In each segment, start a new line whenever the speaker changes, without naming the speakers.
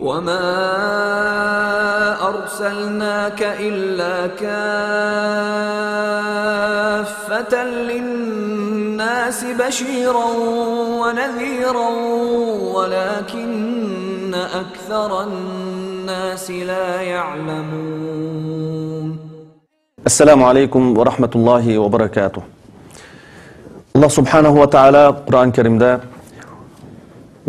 وَمَا أَرْسَلْنَاكَ إِلَّا كَافَّةً لِلنَّاسِ بَشِيرًا وَنَذِيرًا وَلَكِنَّ أَكْثَرَ النَّاسِ لَا يَعْلَمُونَ. السلام عليكم ورحمة الله وبركاته. الله سبحانه وتعالى قرآن كريم ده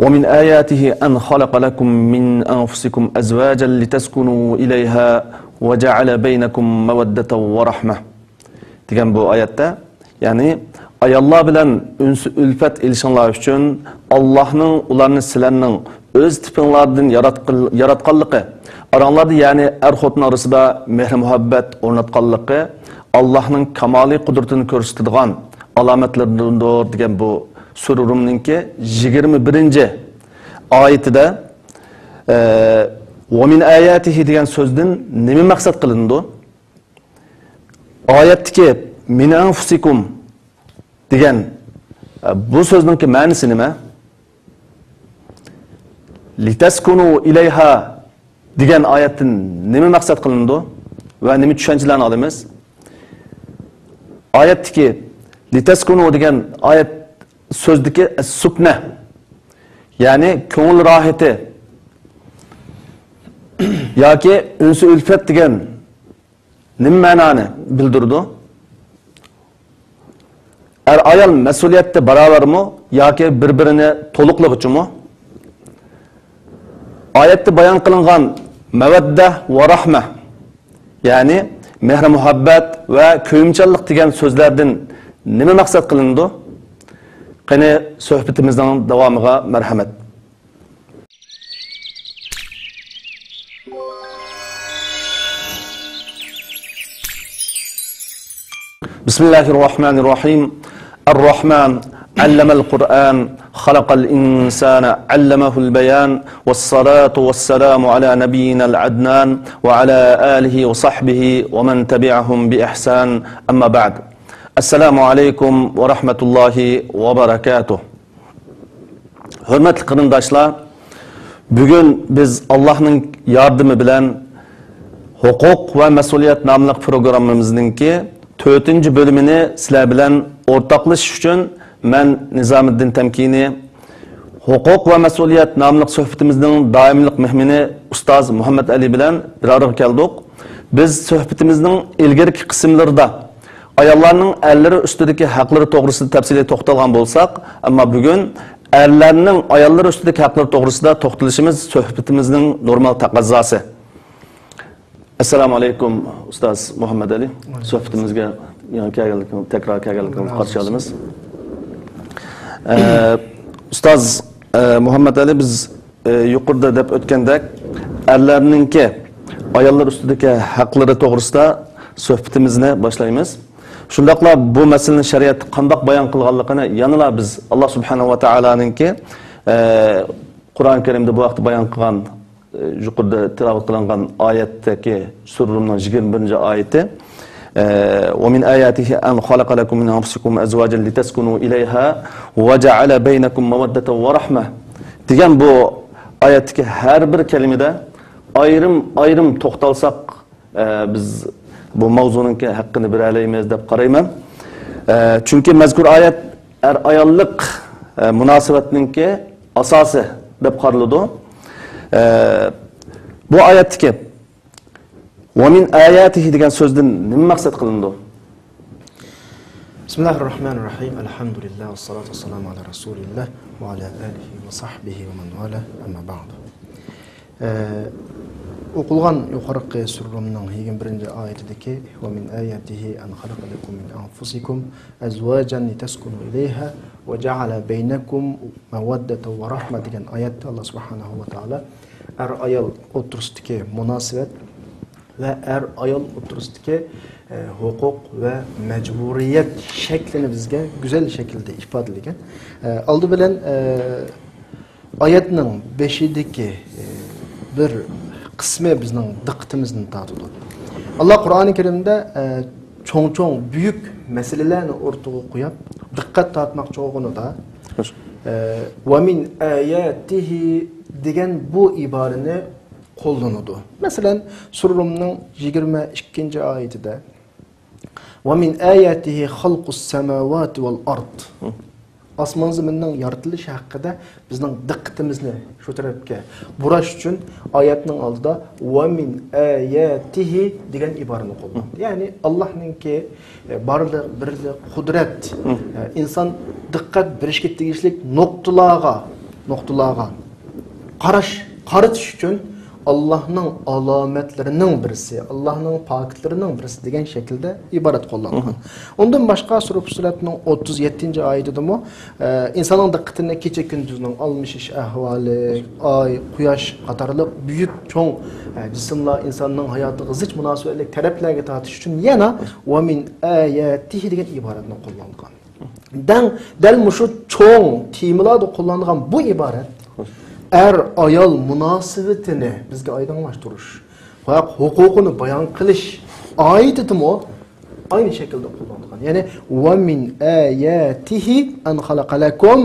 ومن آياته أن خلق لكم من أنفسكم أزواجا لتسكنوا إليها وجعل بينكم مودة ورحمة degan bu oyatda ya'ni ayollar bilan ulfat ilishinglar uchun Allohning ularni sizlarning o'z tipinglardan yaratganligi, oranglarda ya'ni er-xotin orasida mehr muhabbat o'rnatganligi Allohning kamoliy qudratini ko'rsatadigan alomatlardir degan bu Sura Rum'ninki 21. ayetida "Ve min ayatihi" degan so'zdan nima maqsad qilindi? Oyatdagi "min anfusikum" degan bu so'zning ma'nosi nima? "Litaskunu ilayha" degan oyatdan nima maqsad qilindi va nima tushunchalarni olamiz? Oyatdagi "litaskunu" degan oyat sözdeki sukne yani ko'ngil rohati yoki unsi ulfat degan nima ma'noni bildirdi? Er ayol mas'uliyatda barobarmi yoki bir-birini to'liqlig'ichimi? Oyatda bayon qilingan mawadda va rahma yani mehr muhabbat va ko'yimchanlik degan so'zlardan nima maqsad qilindi? Qani suhbatimizning davomiga marhamat. Bismillahirrahmanirrahim. Ar-Rahman allama al-Qur'an, khalaqa al-insana, allamahu al-bayan, was-salatu was-salamu ala nabiyyina al-adnan wa ala alihi wa sahbihi wa man tabi'ahum bi ihsan. Amma ba'd. Assalamu alaykum wa rahmatullahi wa barakatuh. Hürmetli qarindoshlar, bugun biz Allohning yordami bilan Huquq va mas'uliyat nomli programmamizning 4-bölümini sizlar bilan o'rtoqlashish uchun men Nizomiddin Tamkini Huquq va mas'uliyat nomli suhbatimizning doimlik mehmoni ustoz Muhammad Ali bilan bir araya keldik. Biz suhbatimizning ilgirki qismlarida ayollarning erlari ustidagi haqlari to'g'risida tafsiliy to'xtalgan bo'lsak, ammo bugun erlarning ayollar ustidagi haqlari to'g'risida to'xtalishimiz suhbatimizning normal taqozosi. Assalomu alaykum ustoz Muhammad Ali. Suhbatimizga tekrar kelganligingizni qarshi olamiz. Ustoz Muhammad Ali, biz yuqorida deb o'tgandek erlarningki ayollar ustidagi haqlari to'g'risida suhbatimizni boshlaymiz. Shundaqla bu masalani shariat qandoq bayon qilganligini yanada biz Alloh subhanahu va taoloninki Qur'on Karimda bu vaqtda bayon qilgan yuqorida tilovat qilingan oyatdagi Sura Rum'ning 21-oyati "Ve min ayatihi an khalaqa lakum min anfusikum azwajan litaskunu ilayha ve ja'ala baynakum mawaddatan ve rahma" degan bu oyatdagi har bir kalimada ayrım to'xtalsak biz bu mavzuninki haqqini beralaymiz deb qarayman. Chunki mazkur oyat ayollik munosabatninki asosi deb qaraladi. Bu oyatdagi "Ve min ayatihi" degan so'zdan nima maqsad qilindi?
Bismillahirrahmanirrahim. Elhamdülillah ve salatu vesselamu ala Resulillah ve ala alihi ve sahbihi ve men vala amma ba'd. O'qilgan yuqorqi surumning 21-oyatidagi "Va min ayatihi an khalaqa lakum min anfusikum azwajan litaskunu ilayha va ja'ala baynakum mawaddatan va rahma" degan oyatda Alloh subhanahu va taolo ayol o'tirisidagi munosabat va ayol o'tirisidagi huquq va majburiyat shaklini bizga go'zal shaklda ifodalagan. Oldi bilan oyatning 5-dagi bir qismi bizning diqqatimizni tortadi. Alloh Qur'oni Karimda cho'ng-cho'ng buyuk masalalarni o'rtaga qo'yib, diqqat tortmoqchi bo'lganida
Xo'sh.
va min ayatihi degan bu iborani qo'llanadi. Masalan, Surrumning 22-oyatida va min ayatihi xalqus samawati val ard. Osmon zaminning yaratilishi haqida bizning diqqatimizni shu tarafga burash uchun oyatning oldida va min ayatihi degan iborani qo'llandi. Ya'ni Allohningki barliq, birlik, qudrat, inson diqqat berishga tegishli nuqtalarga qaratish uchun Allah'ның alametlerining birisi, Allah'ның pakitlerining birisi degan shaklda iborat qo'llangan. Undan boshqa Surah Fussilatning 37-oyatida mo insonning diqqatini kecha kunduzning almishish ahvoli, oy, quyosh qatorliq buyuk cho'ng jismlar insonning hayotiga zich munosabatli taraflarga tortish uchun yana va min ayatihi degan iboratni qo'llangan. Dal mushu cho'ng temalarda qo'llangan bu iborat ayol munosabatini bizga oydinlashtirish va huquqini bayon qilish oyatimi aynı shaklda qo'llangan. Ya'ni va min ayatihi an xalaqalakum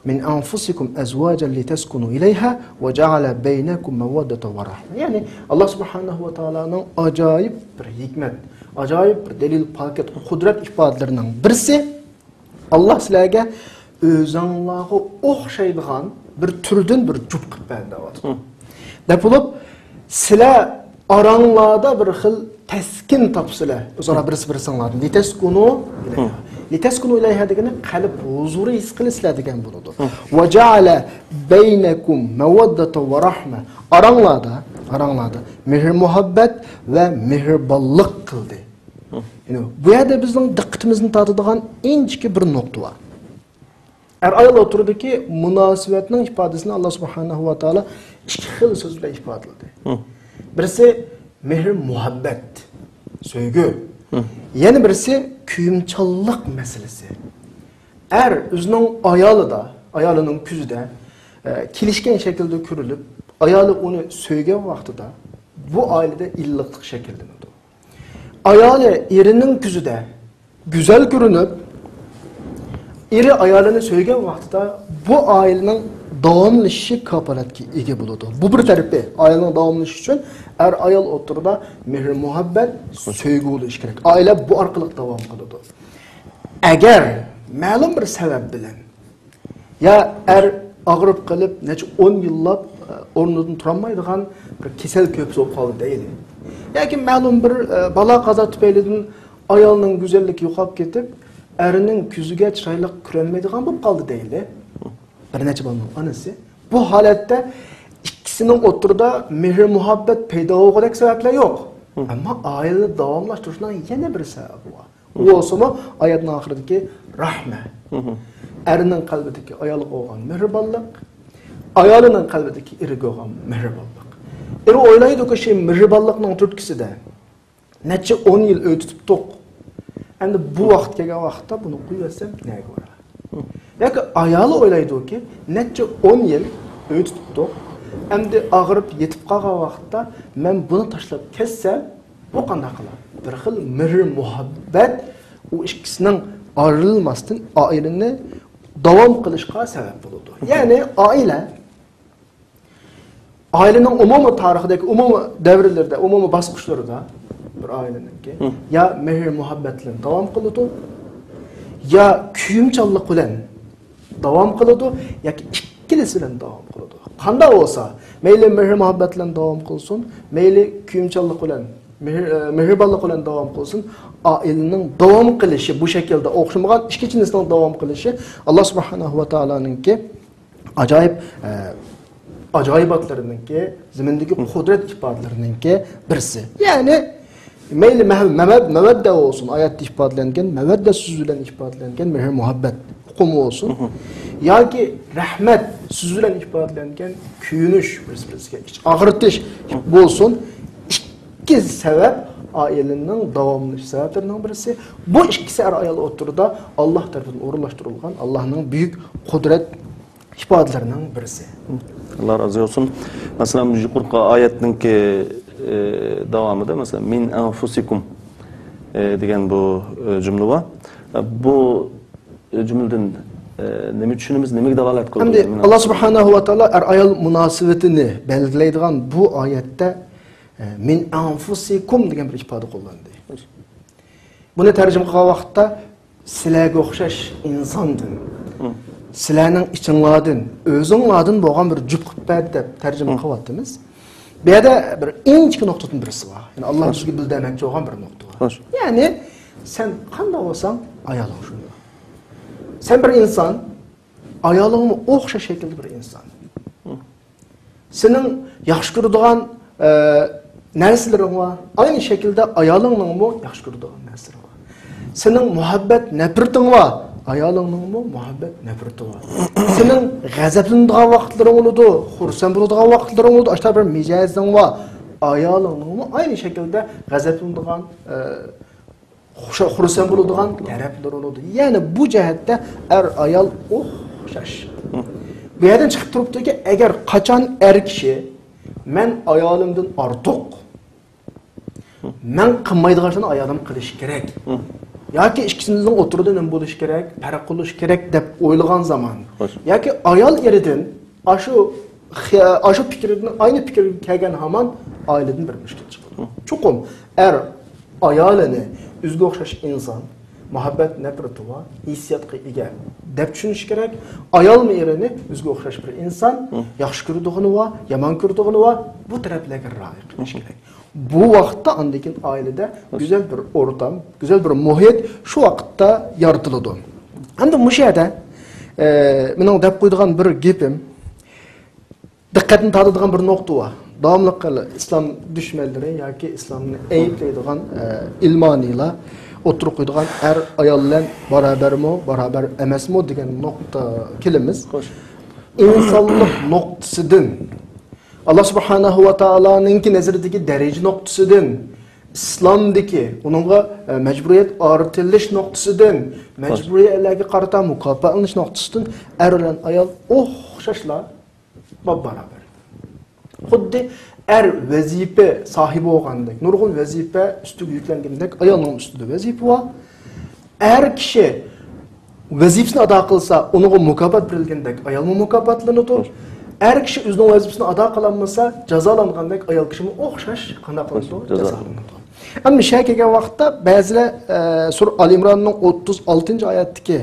min anfusikum azwajan litaskunu ilayha va ja'ala baynakum mawaddatan wa rahma. Ya'ni Alloh subhanahu va taolaning ajoyib bir hikmat, ajoyib bir dalil, paket, qudrat ifodalarining birisi Alloh sizlarga o'zinglarga o'xshaydigan bir türden bir cüp qilib berdi. Dep bo'lib, sizlar aranglarda bir xil taskin topsizlar. O'zaro bir-biringlarni litaskunu ilayha degani qalb huzuri his qilasizlar degan bo'ladi. Va ja'ala baynakum mawaddatan va rahma. Aranglarda mehr muhabbat va mehribonlik qildi. Ya'ni bu yerda bizning diqqatimizni tortadigan inchki bir nuqta bor. Ayol oturdu ki münasebetinin ifadesini Allah subhanahu wa ta'ala iki xil söz bilan ifadaladi. Birisi mehr muhabbet, söygü. Yeni birisi kuyumchallik meselesi. Özünün ayolunun küzüde kilişken şekilde körülüp, ayolu onu söygen vaxtida bu ailede illıqlık şekilde oldu. Ayolu erinin küzüde güzel görünüp, eri ayolini söygen vaxtida bu ailenin davamlışı kapalatki ege buludu. Bu bir tarafı ailenin davamlışı için ayol oturda mehr muhabbet söygü oluş gerek. Aile bu arkalık devam kılıdı. Eğer ma'lum bir sebep bilen ya ağırıp kalıp neçe 10 yıllap ornudan turamaydıgan bir kesel köpüsü olup kaldı değil. Yakin ma'lum bir bala kaza tüpeylidin ayolının güzellik yuqap ketip erinin küzüge çaylık kürenmeydiğen bu kaldı değil. Bir neçe balının anısı. Bu halette ikisinin oturda mehr muhabbet peyda olacak sebepler yok. Ama aile davamlaştırışından yine bir sebep var. O olsa mı ayetin ahirindeki rahme. Erinin kalbindeki ayalık olan mehriballık, ayalının kalbindeki iri olan mehriballık. Eri oylaydı ki şey mehriballıkның türkisi de neçe 10 yıl öğütüp tok. Endi bu vaqt kelgan vaqtda buni qo'yversam nega bo'ladi? Yoki ayoli o'ylaydi ki necha 10 yil uy tutibdi. Endi og'rib yetib qolgan vaqtda men buni tashlab ketsam, bu qanday qiladi? Bir xil mehr muhabbat u ikkisining ayrilmasdan oilani davom qilishga sabab bo'ladi. Ya'ni ailening umumiy tarixidagi umumiy davrlarda, umumiy bosqichlarda bir aileniki ya mehr muhabbetle devam kılıdı ya kuyumchallik bilan devam kılıdı ya ki ikkilisi bilan devam kılıdı. Qanday olsa meyli mehr muhabbet bilan devam kılsın, meyli kuyumchallik bilan mehribonlik bilan devam kılsın, ailenin devam qilishi bu şekilde o'xshamagan ikki jinsning devam qilishi Alloh subhanahu va taolaninki ajoyibotlarininki, zimindagi qudrat ifodalarininki birisi. Ya'ni meyli mevedde olsun, ayette ifadelengen, mevedde sözülen ifadelengen, mehr muhabbet hukumu olsun. Ya ki rahmet sözülen ifadelengen, küyünüş, ağırtış bu olsun. İki sebep ailenin davamlışı sebeplerinden birisi. Bu ikisi ayol oturda Allah tarafından uğurlaştırılgan, Allah'ın büyük kudret ifadelerinden birisi.
Allah razı olsun. Mesela yuqorqi oyatninki davomida mesela min anfusikum degan bu cümle var. Bu cümleden nima tushunamiz, nimaga dalolat qiladi?
Hamda Allah subhanahu va taolo ayol munosabatini belgilaydigan bu oyatda min anfusikum degan bir ifoda qo'llandi. Buni tarjima qilgan vaqtda sizlarga o'xshash insondan, sizlarning ichinglardan, o'zinglardan bo'lgan bir juftlik deb tarjima qilyapmiz. Bu yerda bir inchki nuqtadan birisi bor. Ya'ni Alloh bizga bildirmoqchi bo'lgan bir nuqta bor. Ya'ni sen qanday bo'lsang, ayoling shunday. Sen bir inson, ayolingga o'xshash shaklda bir inson. Sening yaxshi ko'radigan narsalaring bor. Aynı shaklda ayolingning ham yaxshi ko'radigan narsalari bor. Sening muhabbat nafrating bor. Ayolingning ham muhabbat nafrati bor. Sening g'azablanadigan vaqtlaring bo'ladi, xursand bo'ladigan vaqtlaring bo'ladi. Ashta bir mijozing bor. Ayolingning ham aynı shaklda g'azablanadigan xursand bo'ladigan taraflar bo'ladi. Ya'ni bu jihatda ayol o'xshash. Bu yerdan chiqib turibdiki, agar qachon kishi men ayolimdan ortiq, men qilmaydigan ishni ayolim qilish kerak yoki ikkisimizning o'tirida nima bo'lish kerak, farq qilish kerak deb o'ylagan zaman yoki ayol eridan shu fikrdan aynı fikrga kelgan hamon oiladan bir mushkil chiqadi. Chuqum ayolini o'ziga o'xshash inson muhabbat nafrati va hissiyotga ega deb tushunish kerak. Ayolmi erini o'ziga o'xshash bir inson yaxshi ko'rdig'ini va yomon ko'rdig'ini va bu taraflarga rioya qilish kerak. Bu vaqtda andikin oilada go'zal bir o'rtam, go'zal bir muhit shu vaqtda yaratiladi. Endi bu yerda mening deb qo'ydigan bir gapim diqqatni tortadigan bir nuqta bor. Davomli islom dushmanlari yoki islomni ayblaydigan ilmoniylar o'tirib qo'ydigan ayol bilan barobarmi, barobar emasmi degan nuqta kelamiz. İnsanlık nuqtasidan Allah subhanahu va taoloning nazaridagi daraja nuqtasidan islomdagi uningga majburiyat ortilish nuqtasidan majburiyatlarga qarata mukofotlanish nuqtasidan bilan ayol o'xshashlar barobar. Xuddi vazifa sahibi bo'lgandek, nurg'un vazifa ustiga yuklangandek ayolning ustida vazifa bor. Kishi vazifasini ado qilsa, unga mukofot berilgandek ayolmi mukofotlanadi. Kishi o'zining vazifasini ado qilolmasa, jazolangandek ayol kishimi o'xshash qanday qiladi? Jazolanadi. Ammo shu kelgan vaqtda ba'zilar Sura Al-Imronning 36-oyatdagi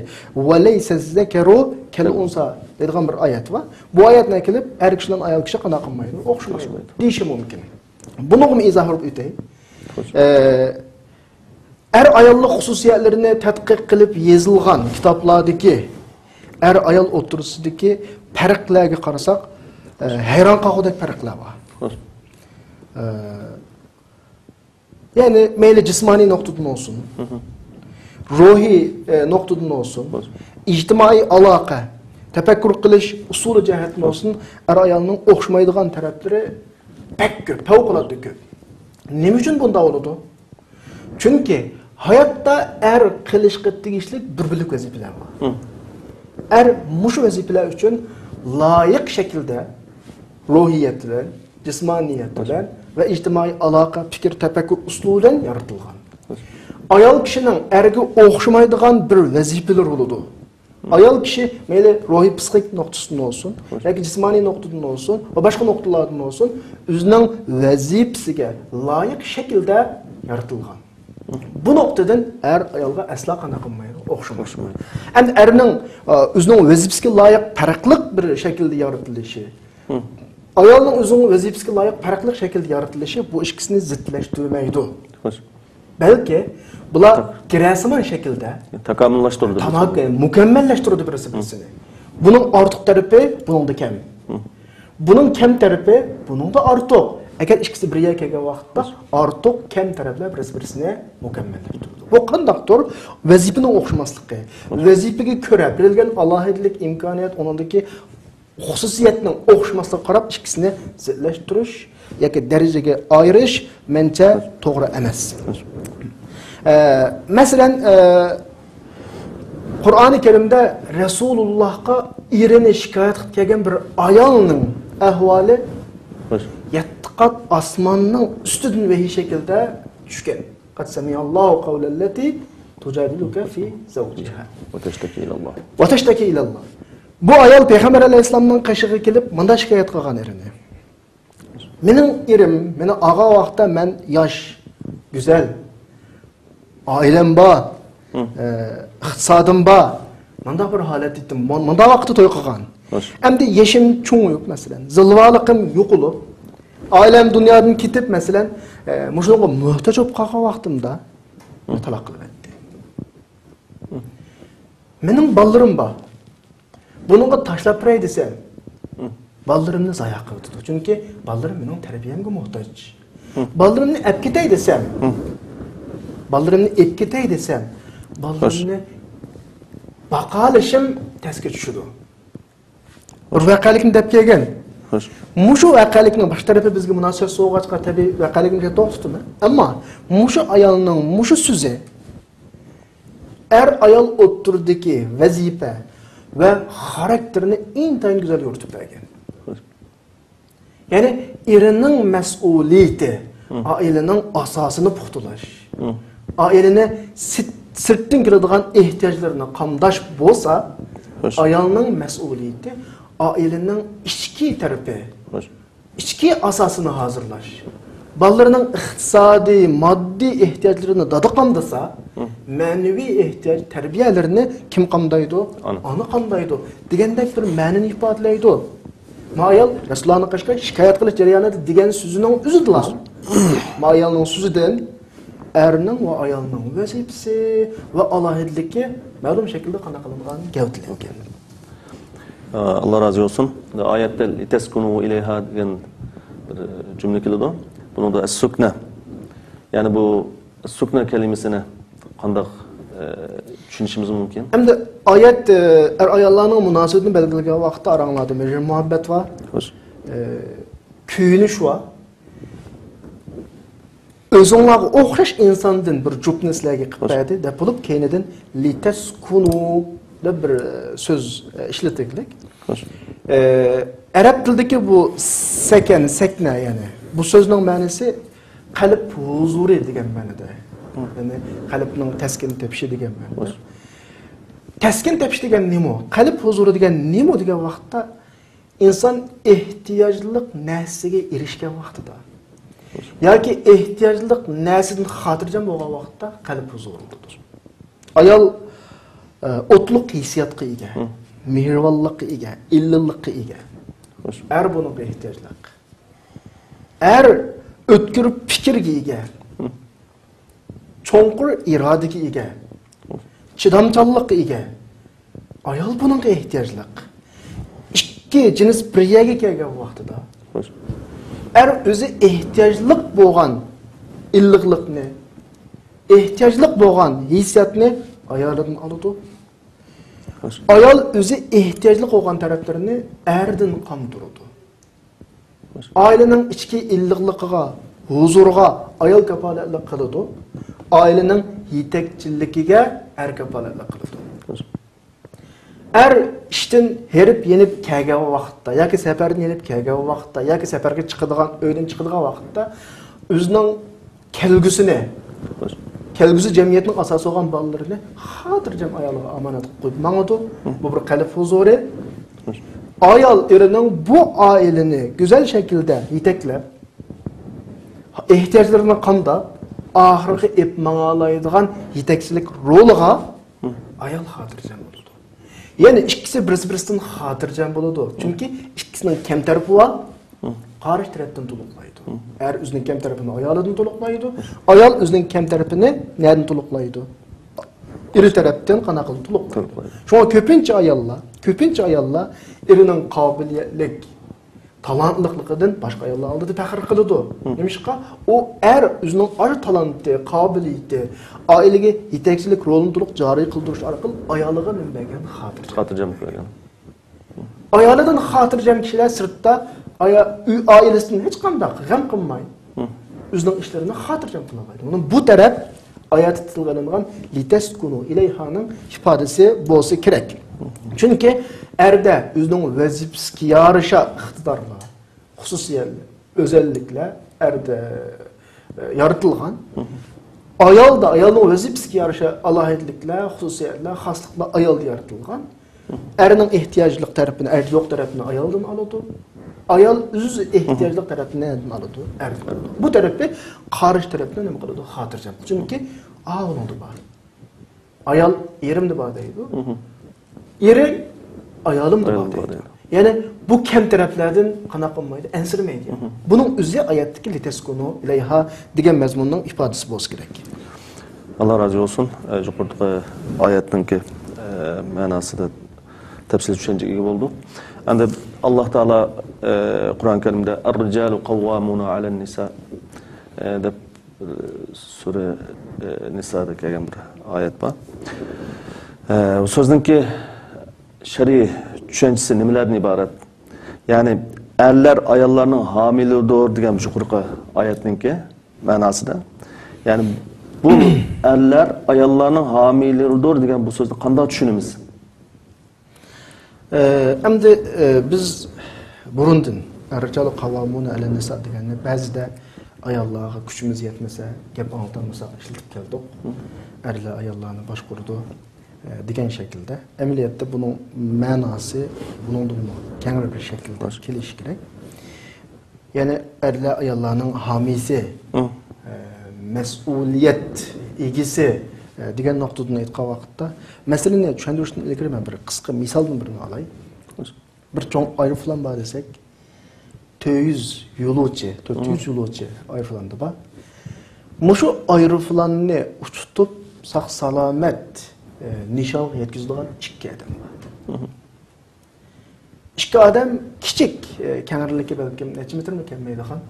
"Va laysa zakaru kal unsa" degan bir oyat bor. Bu oyatni kelib, kishidan ayol kishi qanday qilmaydi? O'xshamaydi deyishi mumkin. Buni ham izoh qilib o'tay. Ayollik xususiyatlarini tadqiq qilib yozilgan kitoblardagi ayol o'tirisidagi farqlarga qarasak, hayron qolgudek farqlar bor. Yani mayli jismoniy nuqtadan olsun, ruhiy nuqtadan olsun, ijtimoiy aloqa, tafakkur qilish usuli jihatdan olsun, ayolning o'xshamaydigan taraflari pek ko'p, favqulodda ko'p. Nima uchun bunda bo'ladi? Chunki hayotda qilishga tegishli bir vazifalar bor. Mushu vazifalar uchun loyiq shaklda ruhiyat bilan, jismoniyat bilan ve ijtimoiy aloqa, fikr, tafakkur uslubidan yaratilgan. Ayol kishining erga o'xshamaydigan bir vazifalar bo'ladi. Ayol kishi mayli ruhiy psixik nuqtasidan olsun, yoki jismoniy nuqtadan olsun va boshqa nuqtalardan olsun, o'zining vazifasiga loyiq shaklda yaratilgan. Bu nuqtadan ayolga asla qanday qilmaydi, o'xshamaydi. Endi erning o'zining vazifasiga loyiq farqli bir shaklda yaratilishi, ayolning o'zining vazifasiga loyiq farqli shaklda yaratilishi bu ikkisini zidlashtirmaydi. Balki bular kirasiman shaklda takomillashtiradi. Tamam, mukammallashtiradi birisi-birisini. Buning ortiq tarafi, buningda kam. Buning kam tarafi, buningda ortiq. Agar ikkisi birga kelgan vaqtda ortiq kam taraflar birisi-birisini mukammallashtiradi. Bu qandaqdir? Vazifaning o'xshamasligi. Vazifaga ko'ra berilgan alohidalik, imkoniyat, uningdagi xususiyatning o'xshamasligiga qarab ikkisini zidlashtirish yoki darajaga ayirish mencha to'g'ri emas. Masalan, Qur'oni Karimda Rasulullohga erini shikoyat qilib kelgan bir ayolning ahvoli yattiqat osmonning ustidan vahiy shaklda tushgan. Qad samiyallohu qawlallati tujadiluka fi zawjiha
Ve teşteki ilallah.
ve teşteki ilallah. Bu ayol Peygamber Aleyhisselam'dan kaşığı kelip mında şikayet kılgan erini. Menin erim, meni ağa vaqtda men yaş, güzel, ailem ba, iqtisadım ba, mında bir halet ettim, mında vaqtı toy kılgan. Hem de yeşim çoğu yok mesela, zılvalıkım yok olup, ailem dünyadan kitip mesela, muşluğa muhtaç olup kalkan vaqtımda, talak kılıp etti. Menin ballarım ba, bununla taşlap ray desem, ballarımni zaya qildi. Çünkü ballarım mening tarbiyamga muhtaç. Ballarımni ep ketay desem, ballarımni ep ketay desem, ballarımni baqalishim tasga tushdi. Bir vaqalikni deb kelgan. Mushu vaqalikning bosh tarafi bizga munosabat so'g'achqa tabiiy vaqalikni to'xtatdi. Ammo mushu ayolning mushu so'zi ayol o'tirdiki vazifa ve karakterini intayin güzel yoritib bergan. Yani erinin mas'uliyati, ailenin asasını puxtulash, aileni sirtdan keladigan ehtiyojlarini qamdash bo'lsa, ayolning mas'uliyati ailenin ichki tarafi, ichki asasını hazırlash. Ballarının iqtisadi, maddi ehtiyojlarini dada qamdasa, manevi ehtiyoj tarbiyalarini kim qamdaydi? Ana qamdaydi. Degandek bir ma'nini ifodalaydi. Mayal Rasulullah'ın qashqa shikoyat qilish jarayonida degan so'zining o'zidilar. Mayalning so'zidan erning va ayolning vazifasi va alohidligi ma'lum shaklda qana qilingan gavdilangan.
Allah razı olsun. Ayette liteskunu ilayha degan bir cümle keladi. Bunu da es-sukna. Yani bu sukna kelimesini qanday tushunishimiz mumkin?
Hem de ayet ayollarning munosabatini belgilagan vaqtda aranglarda mehr muhabbet var. Kuyinish var. O'zinglarga o'xshash insondan bir juftni sizlarga qilib berdi deb bo'lib keyinidan liteskunu deb bir so'z ishlatildik. Arab tilidagi bu sakna yani bu sözün ma'nosi qalb huzuri degan ma'noda. Yani qalbning taskin tepishi degan ma'noda. Taskin tepish degan nima? Qalb huzuri degan nima degan vaqtda inson ehtiyojliq narsaga erishgan vaqtida yoki ehtiyojliq narsadan xotirjam bo'lgan vaqtda qalb huzuridir. Ayol o'tliq hissiyotga ega, mehribonlikqa ega, illiqlikqa ega. Bunga ehtiyojliq. Ötkür fikirge ega, çoğunqur iradege ega, chidamchanlikqa ega. Ayol bunga ehtiyojliq. Ikki jins birga kelgan vaqtida o'zi ehtiyojliq bo'lgan illiqlikni, ehtiyojliq bo'lgan hissiyatni ayolidan oladi. Ayol o'zi ehtiyojliq bo'lgan taraflarini erdan qamdiradi. Ailenin içki illiqligiga, huzurga ayol kapolatlik qiladi. Ailenin yetakchiligiga kapolatlik qiladi. İşten herib yenib kelgan vaqtda yoki safardan yenib kelgan vaqtda yoki safarga chiqadigan, uydan chiqadigan vaqtda o'zining kelgusi jamiyatning asosi bo'lgan bolalarini xotirjam ayolga omonat qo'yib mangadi. Bu bir qalb huzuri. Ayol erining bu aileni güzel şekilde yetaklab, ehtiyojlarini qamdab, oxirgi ep mang'alaydigan yetakchilik roliga ayol xotirjam bo'ladi. Yani ikkisi birisi-birisidan xotirjam bo'ladi. Chunki ikkisining kam tarafi bor, qarshi tarafdan to'liqlaydi. O'zining kam tarafini ayolidan to'liqlaydi, ayol o'zining kam tarafini nerdan to'liqlaydi? Eri tarafdan qanaqa to'liqlaydi. Shunga ko'pincha ayollar erining qobiliyatlik, talantliqligidan boshqa ayollar oldida faxr qiladi. Nimishqa u o'zining talanti, qobiliyati, ailaga yetakchilik rolini to'liq joriy qildirish orqali ayoliga nimbagan xotirjam bo'lgan. Ayolidan xotirjam kishilar sirtda uy oilasining hech qanday g'am qilmay, o'zining ishlarini xotirjam qilaoladi. Uni bu taraf oyatda tillangan liteskunu ilayhaning ifodasi bo'lsa kerak. Chunki erda o'zining vazifasiga yarasha iqtidorlar, xususiyatlar, o'zalliklar erda yaratilgan. ayol da ayolning vazifasiga yarasha alohidliklar, xususiyatlar, xosliklar ayolda yaratilgan. Erning ehtiyojlik tarafini, er yo'q tarafini ayoldan oladi. Ayol o'z ehtiyojlik tarafini nerdan oladi? Erdan oladi. Bu tarafni qarish tarafini nima qiladi? Xotirjam. Chunki o'g'lingda bor. Ayol erimda bor deydi. Eri ayolimda bor deydi. Yani bu kem taraflardan qanaqa qilmaydi, ensirmaydi. Buning o'zi oyatdagi litaskunu ilayha degan mazmunning ifodasi bo'lishi kerak.
Allah razı olsun. Yuqorqi oyatninki ma'nosida tafsil tushunchaga ega bo'ldi. Endi Alloh taolo Qur'on Karimda ar-rijalu qawwamuna 'alan nisa deb sura Nisa'da kelgan bir oyat bor. Bu so'zningki shariy tushunchasi nimalardan iborat? Ya'ni erlar ayollarning homilidir degan yuqorqi oyatninki ma'nosida. Ya'ni bu erlar ayollarning homilidir degan bu so'zni qanday tushunamiz?
Endi biz burundan ar-rijalu qawwamuna 'alan nisa deganni ba'zida ayollarga kuchimiz yetmasa, gap anlatmasa ishlatib keldik. Erlar ayollarni boshqurdi degan shaklda. Amaliyotda buning ma'nosi buningdan keng bir shaklda kelishi kerak. Ya'ni erlar ayollarning homiysi, mas'uliyat egisi degan nuqtadan aytgan vaqtda masalani tushuntirishdan ilgari men bir qisqa misoldan birini olay. Bir cho'ng aeroplan bor desak, 400 yo'lovchi aeroplanda bor. Mushu aeroplanni uchitib saq salomat nishonga yetkazadigan ikki odam bor. Ikki odam kichik, kenarlikka balkim necha metrmi kelmaydigan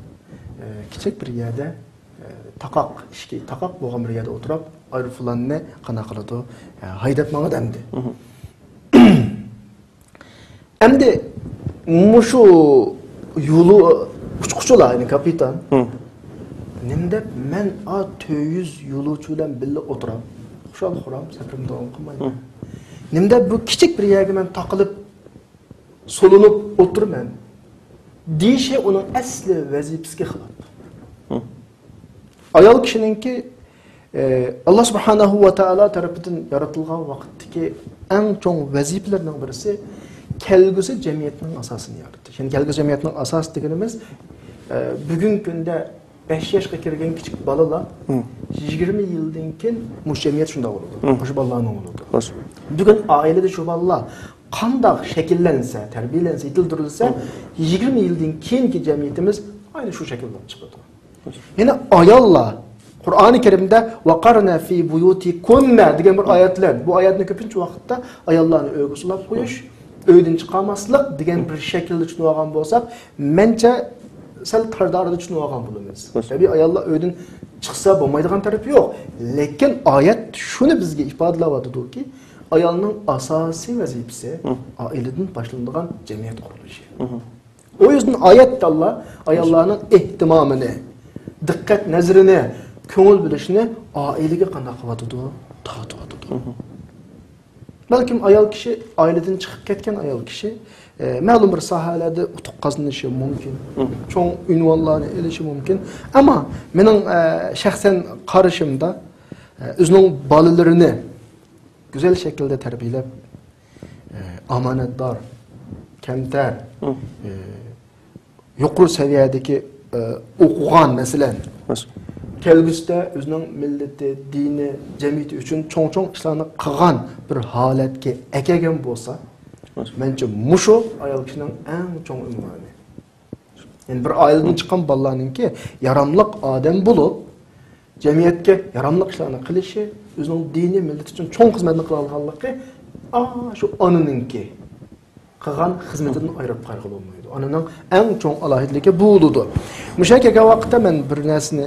kichik bir yerda taqoq bo'lgan bir yerda o'tirib aeroplanni qanaqa qiladi? Haydab mang'adamdi. Endi mushu yo'li uçquchilar, ya'ni kapitan. Nimda men 400 yo'lovchi bilan birga o'tirib, xushal-xuram safarimni davom qilmayman. Nimda bu kichik bir yerga men taqilib, so'linib o'tirman. Deyishi uning asli vazifasiga xilof. Ayol kishininki Allah subhanahu va taolo tarafidan yaratilgan vaqtdagi eng chong vazifalarning birisi kelgusi jamiyatning asosini yaratish. Yani kelgusi jamiyatning asosi deganimiz bugungi kunda 5 yoshga kirgan kichik bolalar 20 yildan keyin mush jamiyat shunday bo'ladi. Mush bolalarning bo'ladi. Bugun oilada shu bolalar qanday shakllansa, tarbiyalansa, yetiltirilsa, 20 yildan keyingi jamiyatimiz ayni shu shaklda chiqadi. Yine ayollar Qur'oni Karimda vaqarna fi buyutikunna degan bir oyatlar. Bu oyatni ko'pincha vaqtda ayollarni uyga sulab qo'yish, uydan chiqarmaslik degan bir shaklda tushunib olgan bo'lsak, mencha sal tardarida tushunib olgan bo'lamiz. Tabii ayollar uydan chiqsa bo'lmaydigan tarafi yo'q. Lekin oyat shuni bizga ifodalayotdiki, ayolning asosiy vazifasi oiladan boshlanadigan jamiyat qurilishi. O yüzden oyatda Allah ayollarning ehtimomini, diqqat nazarini, ko'ngil bilishni oilaga qanday qilyotdi, tortyotdi. Balkim ayol kishi oiladan chiqib ketgan ayol kishi ma'lum bir sohalarda utuq qozonishi mumkin, cho'ng unvonlarni elishi mumkin. Ammo mening shaxsan qarashimda o'zining bolalarini go'zal shaklda tarbiyalab, omonatdor, kamtar, yuqori saviyadagi o'qigan masalan kelgusida o'zining millati, dini, jamiyati uchun cho'ng-cho'ng ishlarni qilgan bir holatga akagan bo'lsa, mencha mushu ayol kishining eng cho'ng unvoni. Yani bir oiladan chiqqan bolalarningki yaramliq odam bo'lib, jamiyatga yaramliq ishlarni qilishi, o'zining dini, millati uchun cho'ng xizmatni qila olganligi, shu onaninki qilgan xizmatidan ayirib qarg'il olmaydi. Onaning eng cho'ng alohidligi bu bo'ladi. Mushakaga vaqtda men bir narsani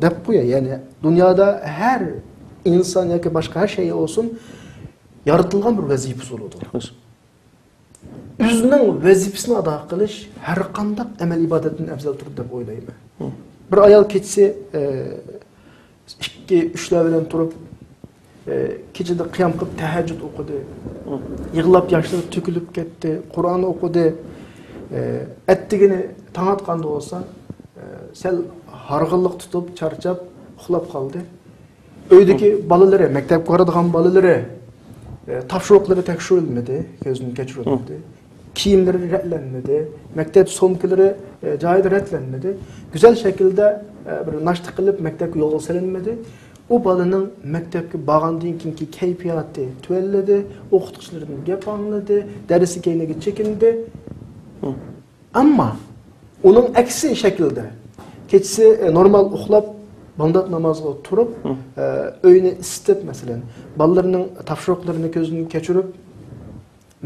deb qo'yay, ya'ni dunyoda har inson yoki boshqa har şey olsun yaratilgan bir vazifasi bo'ladi. O'zining vazifasini ado qilish har qanday amal ibodatdan afzaldir deb o'ylayman. Bir ayol kechasi 2-3 bilan turib kechada qiyam qilib tahajjud o'qidi. Yig'lab yoshlari to'kilib ketdi, Qur'on o'qidi. Attigini tong atganda bo'lsa, sel harg'inlik tutib, charchab, uxlab qoldi. Öydeki balaları, mektep baradigan balaları tavşırıqları tekshirilmedi, gözünü keçirilmedi. Kiyimleri retlenmedi, mektep somkaları joyida retlenmedi. Güzel şekilde bir naştı qilib mektepke yo'lga salinmadi. O balaning maktabga borgandan keyingi kayfiyati tuvalladi, o'qituvchilardan gap angladi, darsi keyniga chekindi. Ammo uning aksi shaklda kechasi normal uxlab, bandat namozga turib, uyni isitib, masalan, balalarning tavshiriqlarini ko'zdan kechirib,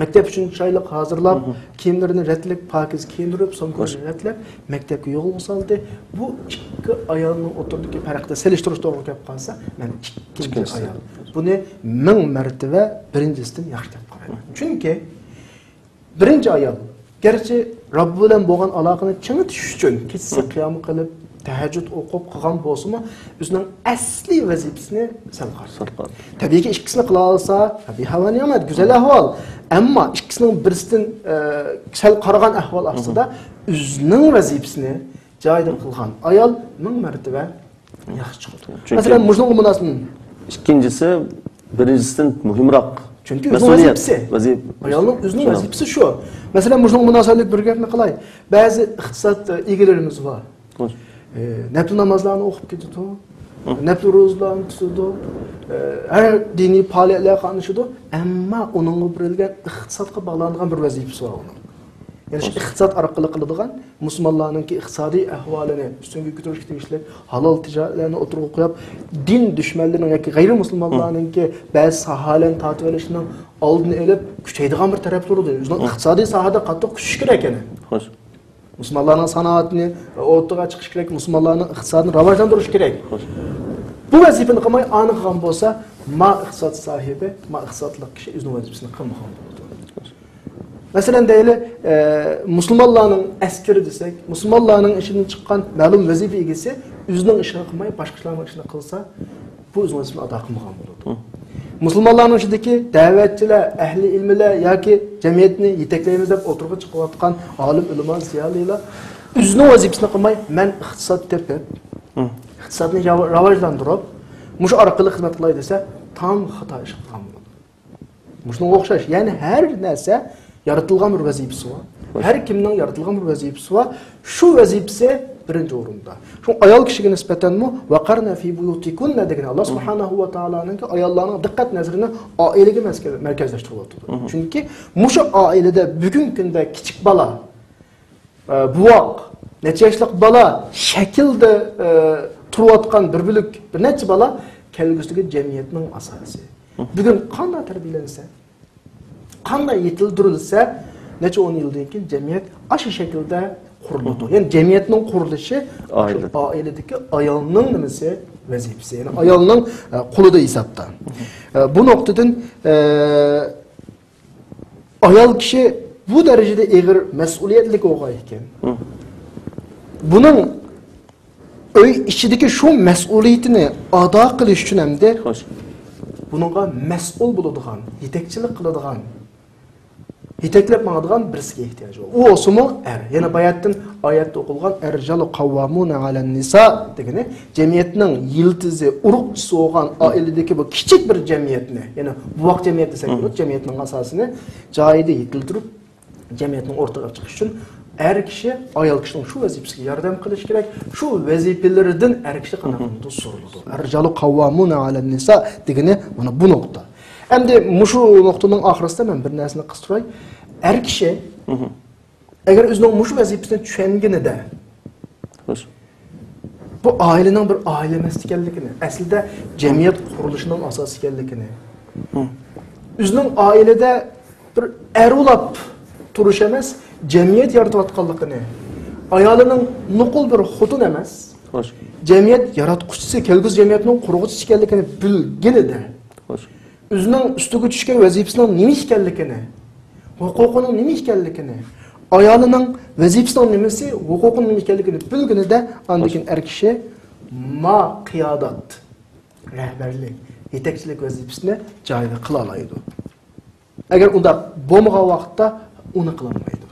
maktab uchun chiroyli hozirlab, kiyimlarini retlab, pokiz kiyindirib, somkalarni retlab, maktabga yo'lga soldi. Bu ikki ayolning o'rtasidagi farqni selishtirish to'g'ri kelib qolsa, men ikkinchi ayol. Buni 1000 martaba birinchisidan yaxshi deb qarayman. Chunki birinchi ayol garchi Robbi bilan bo'lgan aloqani chingitish uchun kechasi qiyom qilib, tahajjud o'qib qilgan bo'lsa-mu, o'zining asli vazifasini sal qildi. Tabiiyki ikkisini qila olsa, tabiiy havo ne'mat, go'zal ahvol. Ammo ikkisining birisidan sal qaragan ahvol ostida o'zining vazifasini joyida qilgan ayol 1000 martaba yaxshi chiqadi. Masalan, mujning munosabati
ikkinchisi birinchisidan muhimroq.
Chunki vazifasi. Ayolning o'zining vazifasi shu. Masalan, mujning munosabatlik bir gapni qilay. Ba'zi iqtisod egalarimiz bor. Nafl namozlarni o'qib ketadi, nafl ro'zalarni tutadi, har diniy faoliyatlarga qatnashadi, ammo uning berilgan iqtisodga bog'langan bir vazifasi bor uning. Ya'ni shu iqtisod orqali qiladigan musulmonlarning iqtisodiy ahvolini ustunga ko'tarishga tegishli halol tijoratlarni o'tirg'a qo'yib, din dushmanlarining yoki g'ayri musulmonlarning ba'zi sohalarni tortib olishining oldini olib, kuchaydigan bir taraf turadi. O'zining iqtisodiy sohada qattiq kuchish kerak ekan. Xo'sh. Müslümanların sanatını ortaya çıkış gerek, Müslümanların iqtisadını rivojlantirish kerak. Bu vazifani qilmay aniq qilgan bo'lsa, ma iqtisod sahibi, ma iqtisodlik kishi o'zining vazifasini qilmagan bo'ladi. Masalan deyli, Müslümanlarning askari desak, Müslümanlarning ishidan chiqqan ma'lum vazifa egasi o'zining ishini qilmay, boshqalarning ishini qilsa, bu o'zining vazifasini ado qilmagan bo'ladi. Müslümanların içindeki davetçiler, ehli ilmiler yoki cemiyetini yeteklaymiz deb o'tirib chiqayotgan olim, ulamo, ziyolilar o'zining vazifasini qilmay, men iqtisod tepib, iqtisodni rivojlantirib, mush orqali xizmat qilay desa, tam xato ish qilgan bo'ladi. Mushunga o'xshash, ya'ni har narsa yaratilgan bir vazifasi bor. Har kimning yaratilgan bir vazifasi bor. Shu vazifasi birinchi o'rinda. Shu ayol kishiga nisbatanmi vaqarna fi buyutikunna degan Alloh subhanahu va taoloning ayollarning diqqat nazarini oilaga markazlashtirib o'tdi. Chunki mushu oilada bugungi kunda kichik bola, buvoq, necha yoshlik bola shaklda turayotgan bir bilik bir necha bola kelgusidagi jamiyatning asosi. Bugun qanday tarbiyalansa, qanday yetildirilsa, necha 10 yildan keyin jamiyat aşı shaklda quriladi. Yani cemiyetning qurilishi oiladagi ayolning nimasi vazifasi. Yani ayolning qo'lida hisobda. Bu nuqtadan ayol kishi bu darajada og'ir mas'uliyatli bo'lgan ekan. Buning uy ichidagi shu mas'uliyatini ado qilish uchun hamda buningga mas'ul bo'ladigan, yetakchilik qiladigan, yeteklep mağdığan birisiga ihtiyacı var. O olsun mu? Yine bayatın ayette okulgan erjalu kavvamuna alen nisa degeni cemiyetinin yıldızı, urukçusu olan ailedeki bu küçük bir cemiyetini, yani bu vakt cemiyet desek olur, cemiyetinin asasını cahide yıkıldırıp cemiyetinin ortaya çıkış için her kişi ayol kişinin şu vazifesiga yardım kılış gerek, şu vazifelerden her kişi kanatında sorulur. Erjalu kavvamuna alen nisa degeni bu nokta. Hem de muşu noktanın ahırısında ben bir nesini kıstıray. Her kişi eğer özünün muşu vazifesine düşengini de bu ailenin bir aile meslekellikini, aslında cemiyet kuruluşunun asasikellikini, özünün ailede bir erulap turuş emez, cemiyet yaratıvatkallıkını, ayalının nukul bir hutun emez, cemiyet yaratkuçisi, kelgüz cemiyetinin kurguçisi kellikini bilgini de, o'zining ustiga tushgan vazifasining nima ekanligini, huquqining nima ekanligini, ayolining vazifasining nimasi, huquqining nima ekanligini bilganida, andikin er kishi ma qiyodat, rahbarlik, yetakchilik vazifasini joyida qila oladi. Agar unda bo'lmagan vaqtda uni qila olmaydi.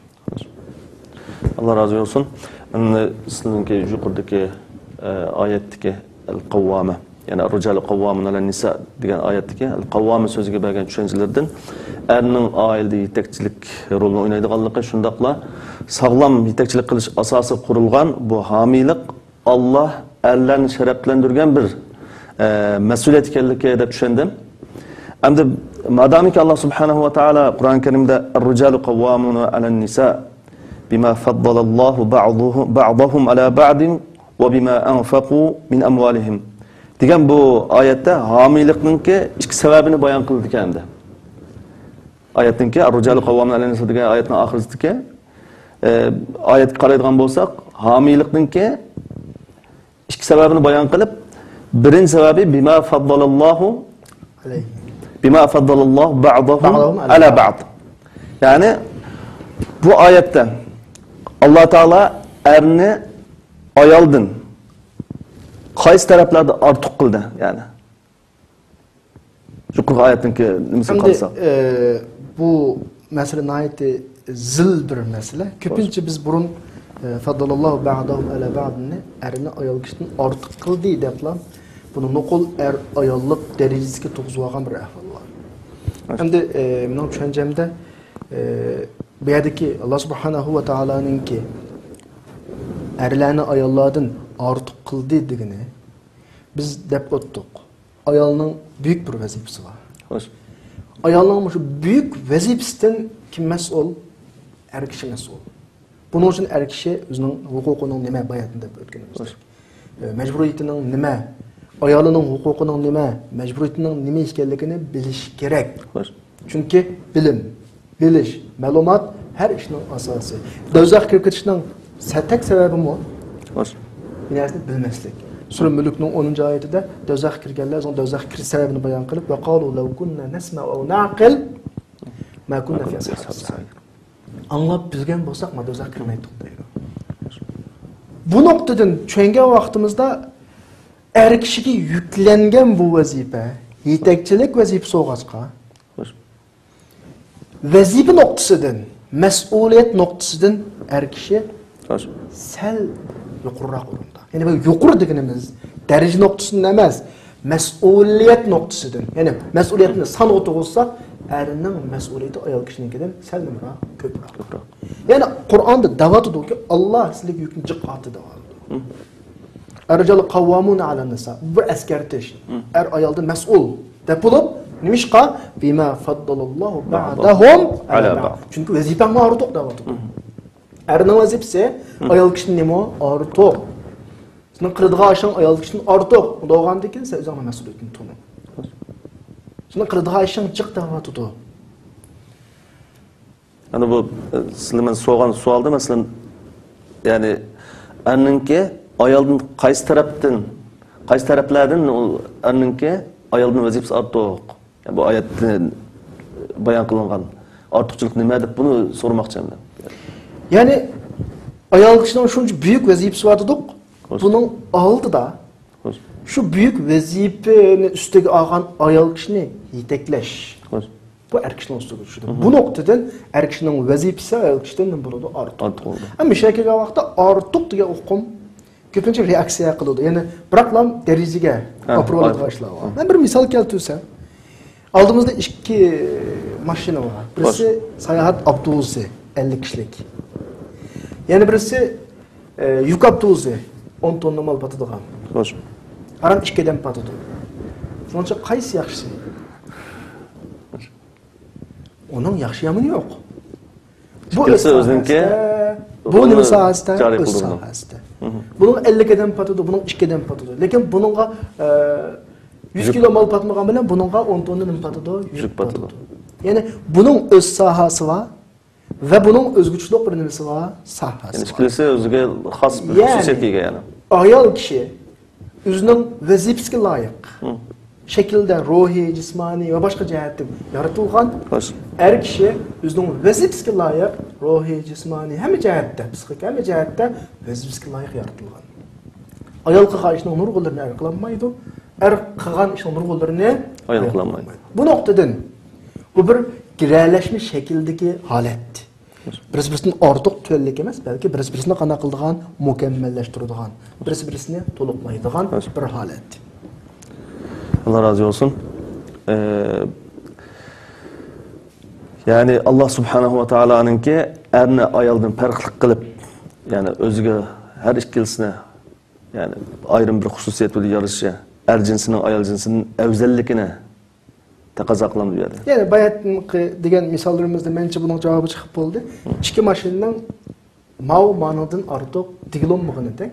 Allah razı olsun. Sizning yuqoridagi oyatdagi al-qawwama Yani ar-ricalu qawwamun 'alan nisa degan oyatdagi qawwamun so'ziga bergan tushunchalardan erning oilada yetakchilik rolini o'ynaydiganligi, shundaqla sog'lom yetakchilik qilish asosi qurilgan bu homiylik Alloh erlarni sharaflantirgan bir mas'uliyat ekanligi deb tushundim. Endi madamiki Allah subhanahu wa ta'ala Qur'on Karimda ar-rijalu qawwamuna 'alan nisa bima faddalallohu ba'dahum 'ala ba'din va bima anfaqu min amwalihim degan bu oyatda homiylikninki ikki sababini bayon qildi endi. Oyatninki ar-rijalu qawwamuna 'alan nisa degan oyatning oxiridagi oyatga qaraydigan bo'lsak, homiylikninki ikki sababini bayon qilib, birinchi sababi bima faddalallohu ba'dahum ala ba'd. Yani bu oyatda Allah Taala erni ayoldan qaysi taraflarda ortiq qildi, yani. Yuqorqi oyatninki nimasi qolsa.
Bu masala nihoyatda zil bir masala. Ko'pincha biz burun faddalallohu ba'dahum ala ba'dni erni ayol kishidan ortiq qildi deblar. Bunu nuqul ayollik darajasiga to'g'izib olgan bir ahvol bor. Endi mening tushunchimda bu yerdagi Alloh subhanahu va taoloninki erlarni ayollardan ortiq qildi degani biz deb o'tdik. Ayolning büyük bir vazifasi bor.
Xo'sh.
Ayolning shu büyük vazifasidan kim mas'ul? Er kishi mas'ul. Buning uchun er kishi o'zining huquqining nima bayonini deb o'tganimiz. Majburiyatining nima, ayolining huquqining nima, majburiyatining nima ekanligini bilish kerak.
Xo'sh.
Chunki bilim, bilish, ma'lumot har ishning asosi. Do'zaxga kirib ketishning satak sababi mi?
Xo'sh.
Bir narsani bilmaslik. Sura Mulkning 10-oyatida do'zaxga kirganlar o'z do'zaxga kirish sababini bayon qilib, va qalu law kunna nasma'u aw na'qil ma kunna fi ashabis sa'ir. Anlab bilgan bo'lsak, ma do'zaxga kirmaydik deydi. Bu noktadan tushungan vaqtimizda er kishiga yuklangan bu vazifa, yetakchilik vazifasi bo'lg'achqa, vazifa nuqtasidan, mas'uliyat nuqtasidan er kishi sal yuqoriroq o'rinda. Yani bu yuqori deganimiz daraja nuqtasidan emas, mas'uliyat nuqtasidan. Yani mas'uliyatni sanab o'tirsak, erning mas'uliyati ayol kishinikidan sal nimroq ko'proq. Yani Qur'onda da'vatudiki Alloh sizlarga yukni jiqatdi deyapti. Ar-rijalu qawwamuna 'alan nisa. Bu askartish. Er ayoldan mas'ul deb bo'lib, nimishqa bima faddalallohu ba'dahum ala ba'd. Chunki vazifa ma'ruf deyapti. Erning vazifasi ayol kishining nima ortiq. Sizning qiladigan ishing ayol kishining ortiq bo'lgandan keyin siz o'zingizning mas'uliyatni tuting. Sizning qiladigan ishing jiq deyapti.
Yani bu sizlardan so'rgan savolda masalan, yani erninki ayoldan qaysi taraflardan erninki ayolning vazifasi ortiq. Yani bu oyatda bayon qilingan ortiqchilik nima deb buni so'ramoqchiman.
Yani ayol kishining shuncha büyük vazifasi bor dedik. Bunun oldida şu büyük vazifani ustiga olgan ayol kishini yetaklash. Bu er kishining ustiga tushadi. Bu noktadan er kishining vazifasi ayol kishidan nima bo'ladi? Ortiq. Ammo shakaga vaqtda ortiq degan hukm ko'pincha reaksiya qiladi. Ya'ni biroqlam darajaga oprolat boshlar. Men bir misol keltirsam, oldimizda ikki mashina bor. Birisi sayohat avtobusi 50 kishilik. Yana birisi yuk avtobusi 10 tonna mal patadigan.
Xo'sh.
Aram ikkidan patadi. Shuncha qaysi yaxshi? Onun yaxshi yomoni yo'q. Bu o'zinki, bu nima sohasida? O'z sohasida. Buning 50 dan patadi, buning 2 dan patadi. Lekin buningga 100 kilo mal patmagan bilan buningga 10 tonna nima patadi? Yuk patadi. Ya'ni buning o'z sohasi va buning o'zguchilik bir nimasi va sohasi.
Yani ikkalasi o'ziga xos bir xususiyatiga yana.
Ayol kishi o'zining vazifasiga loyiq shaklda ruhiy, jismoniy va boshqa jihatdan yaratilgan. Er kishi o'zining vazifasiga loyiq ruhiy, jismoniy hamma jihatda, psixik hamma jihatda vazifasiga loyiq yaratilgan. Ayol qilgan ishning nurg'unlarini er qilolmaydi, er qilgan ishning nurg'unlarini
ayol qilolmaydi.
Bu noktadan bu bir giralashma shakldagi holat. Birisi-birisini ortiq tuvallik emas, balki birisi-birisini qana qiladigan, mukammallashtiradigan, birisi-birisini to'liqlaydigan bir holat.
Allah razı olsun. Yani Allah subhanahu wa ta'ala'nınki erni ayaldan farklı kılıp yani özüge her ikkilisine yani ayrım bir hususiyet bilen yarışı er cinsinin ayal cinsinin evzellikine taqozo qiladi bu yerda.
Yani bayatniki degan misollarimizda menimcha buning javobi chiqib bo'ldi. Ikki mashinaning mav ma'nodan ortiq digilolmaganidan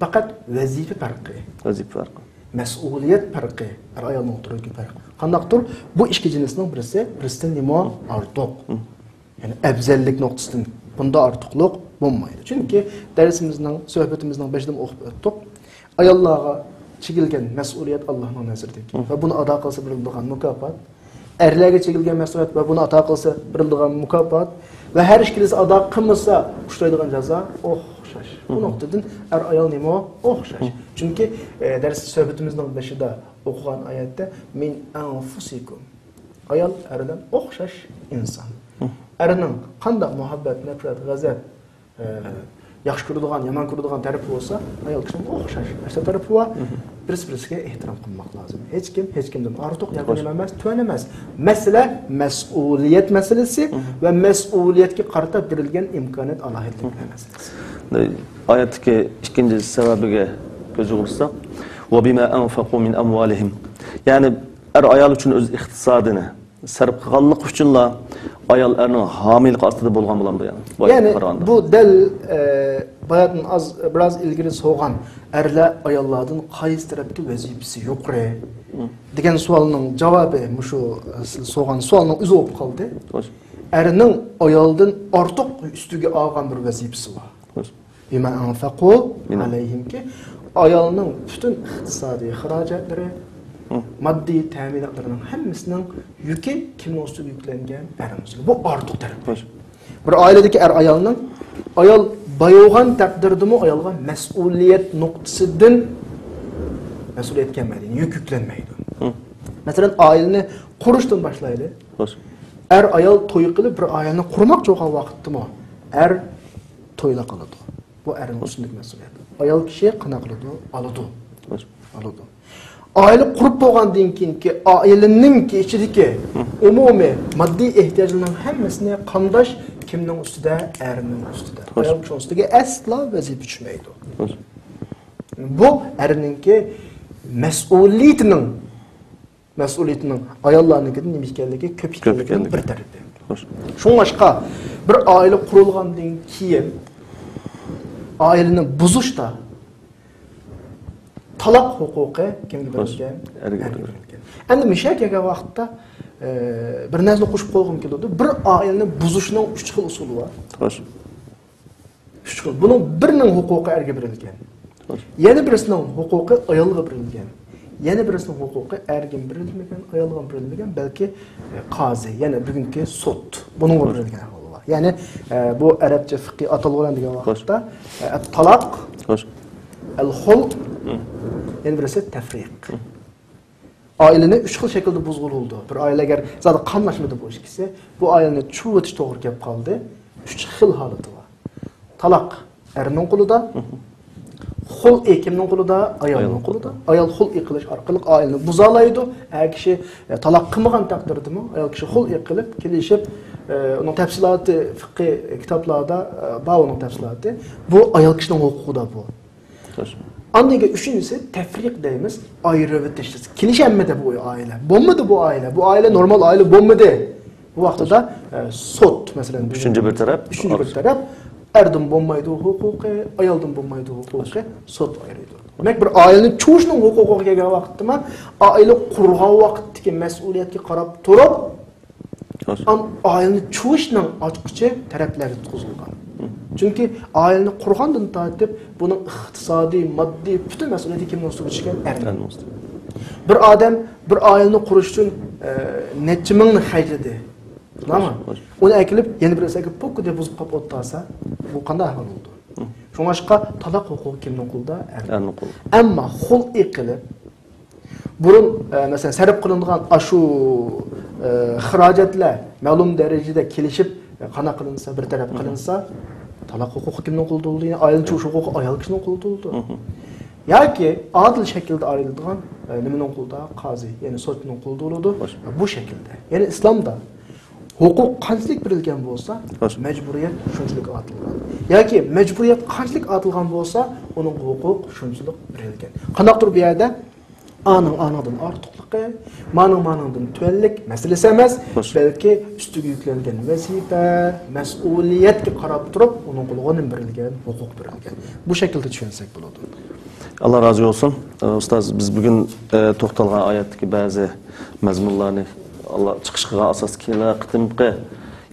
faqat vazifa farqi.
Vazifa farqi.
Mas'uliyat farqi. Er ayolning o'tirgan farqi. Qandaqdir bu ikki jinsning birisidan nima ortiq. Yani afzallik nuqtasidan bunda ortiqlik bo'lmaydi. Chunki darsimizning, suhbatimizning başida o'qib o'tdik. Ayollarga çekilgen mesuliyet Allah'ın nazarındaki ve bunu ada kılsa birildiğin mükafat. Erlerge çekilgen mesuliyet ve bunu ada kılsa birildiğin mükafat ve her işkilisi ada kılmasa uçtaydıgan ceza şaş. Bu noktadan er ayal nima şaş. Çünkü ders sohbetimizin başında okuyan ayette min anfusikum. Ayal erden şaş insan. Erinin qanday muhabbet, nefret, gazap yaxshi ko'radigan, yomon ko'radigan tarafi bo'lsa, ayol kishining o'xshash narsa tarafi bor. Bir-biriga ehtirom qilmoq lozim. Hech kimdan ortiq yaqin emas, tuvan emas. Masala mas'uliyat masalasi va mas'uliyatga qarata berilgan imkoniyat alohidliklar masalasi.
Oyatdagi ikkinchi sababiga ko'z yugursak, va bima anfaqu min amwalihim. Ya'ni er ayol uchun o'z iqtisodini sarf qilganlik uchunla ayol erning homiylik ostida bo'lgan bo'ladi yani.
Yani bu del bayatın az biraz ilgili soğan erler ayollardan qaysi tarafta vazifesi yuqori degan savolning javobi şu so'gan savolning o'zi bo'lib qoldi. Erning ayoldan ortiq ustiga olgan bir vazifasi bor. Bima anfaqu alayhim ki ayolning butun iqtisodiy xarajatlari maddi ta'minotlarning hammasining yuki kimning ustiga yuklangan erning. Bu ortiq taraf. Bir ailedeki ayolning ayol bayılgan takdirdimi ayolga mas'uliyat nuqtasidan mas'uliyat kelmaydi, yük yüklenmeydi. Mesela aileni kuruştan başlaydı. Ayol to'y qilib bir aileni qurmoqchi bo'lgan vaqtdimi to'yla qiladi. Bu erning ustundagi mas'uliyat. Ayol kishi qana qiladi, oladi. Aile qurib bo'lgandan keyinki ailening ichidagi umumiy moddiy ehtiyojlarning hammasini qamdash kimning ustida? Erning ustida. Ayol kishi ustiga aslo vazifa tushmaydi. Bu erningki mas'uliyatining ayollarnikidan nima ekanligi ko'p ekanligining bir tarafi. Shunga bir oila qurilgandan keyin oilani buzishda talaq huquqi kimga berilgan? Erga berilgan. Endi misha kelgan vaqtda bir narsani qo'shib qo'ygim keladi. Bir oilani buzishning 3 xil usuli bor. Xo'sh. 3 xil. Buning birining huquqi erga berilgan. Yana birisining huquqi ayolga berilgan. Yana birisining huquqi erga berilmagan, ayolga berilmagan, balki qozi, yana bugungi sud. Buning berilgan ahvoli bor. Ya'ni bu arabcha fiqhiy atalgan degan vaqtda talaq, al-hul yani birisi tefrik. Ailenin 3 xil şekilde buzg'uldi. Bir aile eğer zaten qamlashmadi bu ikisi, bu aileni chuvatish to'g'ri kelib qoldi. 3 xil holati bor. Talaq erning qo'lida, hul kimning qo'lida, ayolning qo'lida. Ayol hul qilish orqali aileni buzalaydi. Eğer kishi talaq qilmagan taqdirdami, ayol kishi hul qilib kelishib, onun tafsiloti fiqh kitoblarda bor onun tafsiloti. Bu ayol kishining huquqida bu. Andaki üçüncüsü tefrik deyimiz ayrı ve teşhis. Kilişenmedi bu aile. Bombadı bu aile. Bu aile normal aile bombadı. Bu vakti da sot mesela.
Üçüncü bir taraf.
Erdim bombaydı hukuku, ayaldım bombaydı hukuku, sot ayrıydı. Demek bir ailenin çoğuşunun hukuku gelgen vakti mi? Aile kurgan vakitteki mesuliyetki karab turup ailenin çoğuşunun açıkça tarafları tutulgan. Çünkü aileni kurgandan tartib bunun iqtisadi, maddi bütün mesuliyeti kimden ustuga tushgan? Erning ustiga. Bir adam bir aileni qurish uchun necha mingni xarjladi. To'g'rimi? Uni akilib, yana birisiga pokku deb buzib qolib o'tsa, bu qanday ahvol bo'ldi? Shunga talaq huquqi kimning qo'lida? Erning qo'lida. Ammo xul'i qilib burun mesela sarf qilingan shu xarajatlar ma'lum darajada kelishib qana qilinsa, bir taraf qilinsa talaq huquqi kimning qo'lida bo'ldi? Ailenin çoğuş huquqi ayol kishining qo'lida bo'ldi. yoki adil şekilde ayrıldıgan nimenin kulda qazi, yani sotning kulda oludu. Bu şekilde. Yani İslam'da hukuk qanchalik berilgan bo'lsa, majburiyat shunchalik atilgan. Yoki majburiyat qanchalik atilgan bo'lsa, uning huquq shunchalik berilgan. Qanaqdir bu yerda anadan ortiqligi, maningdan tuvanlik masalasi emas, balki ustiga yuklangan vazifa, mas'uliyatga qarab turib, uning quliga berilgan huquq berilgan. Bu şekilde tushunsak bo'ladi.
Allah razı olsun. Ustaz, biz bugün to'xtalgan oyatdagi ba'zi mazmunlarni Allah chiqishiga asos kelgan qitimqi,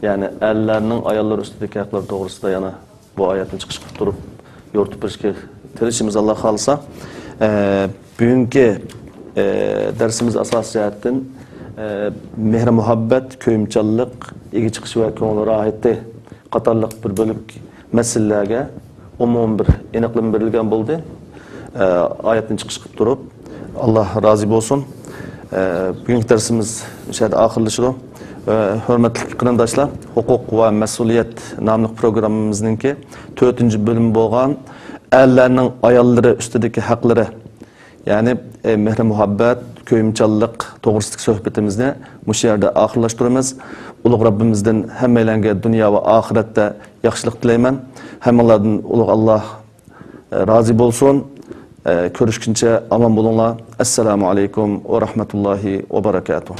ya'ni erlarning ayollar ustidagi haqlari to'g'risida yana bu oyatni chiqish qilib turib yo'ritib berishga tirishimiz Allah xolisa. Bugungi dersimiz asos jihatdan mehr muhabbat, ko'yimchanlik, ega chiqish va ko'ngil rohati qatorliq bir bo'lak masalalarga umumiy bir aniqlik berilgan bo'ldi. Ayetini çıkış qilib turib, Allah razı olsun. Bugünkü dersimiz inşallah ahirlashdi. Hürmetli qarindoshlar, huquq va mas'uliyat nomli programmamizninki 4-bölüm bo'lgan erlarning ayollari ustidagi haqlari, ya'ni mehr muhabbat, ko'yimchanlik to'g'risidagi suhbatimizni bu yerda oxirlashtiramiz. Ulug' Rabbimizdan hammalarga dunyo va oxiratda yaxshilik tilayman. Hammalardan ulug' Allah razı olsun. Görüşkünce aman bulunla. Esselamu aleyküm ve rahmetullahi ve berekatuhu.